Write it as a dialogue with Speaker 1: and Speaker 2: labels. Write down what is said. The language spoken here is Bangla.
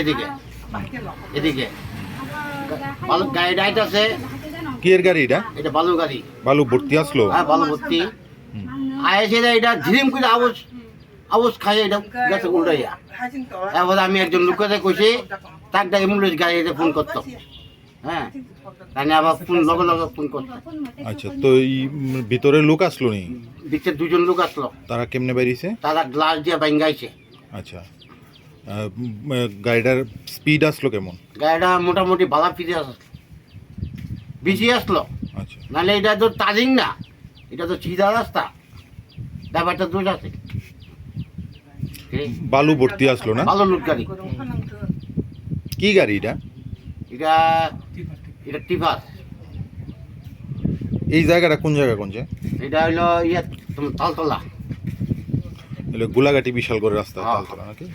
Speaker 1: এদিকে এদিকে বালু গাড়িটা আছে।
Speaker 2: কি এর গাড়ি এটা?
Speaker 1: এটা বালু গাড়ি।
Speaker 2: বালু ভর্তি আসলো?
Speaker 1: হ্যাঁ বালু ভর্তি আয়েছে। এটা ঝিরিম করে আওয়াজ আওয়াজ খাই এটা গেছে উল্টাইয়া। এবার আমি একজন লোকের কইছি তাক ডাকে অ্যাম্বুলেন্স গাড়িতে ফোন করতো। হ্যাঁ তাই আবার ফোন লগে লগে ফোন করতো।
Speaker 2: আচ্ছা, তো এই ভিতরে লোক আসলো নি?
Speaker 1: ভিতরে দুজন লোক আসলো।
Speaker 2: তারা কেমনে বেরিয়েছে?
Speaker 1: তারা গ্লাস দিয়ে ভাঙ্গাইছে।
Speaker 2: আচ্ছা, গাড়িটার স্পিড আসলো কেমন?
Speaker 1: গাড়িটা মোটামুটি বালা ফিরে আসলো, বেশি আসলো।
Speaker 2: আচ্ছা,
Speaker 1: নাহলে এটা তো টার্নিং না, এটা তো সিধা রাস্তা। ব্যাপারটা দোষ আছে।
Speaker 2: বালু ভর্তি আসলো না?
Speaker 1: বালু লোড গাড়ি।
Speaker 2: কি গাড়ি এটা?
Speaker 1: এটা এটা টিপার।
Speaker 2: এই জায়গাটা কোন জায়গা কোনছে?
Speaker 1: এটা হলো তোমার তালতলা।
Speaker 2: গোলাঘাটি বিশাল করে রাস্তা
Speaker 1: হ্যাঁ।
Speaker 2: তালতলা নাকি?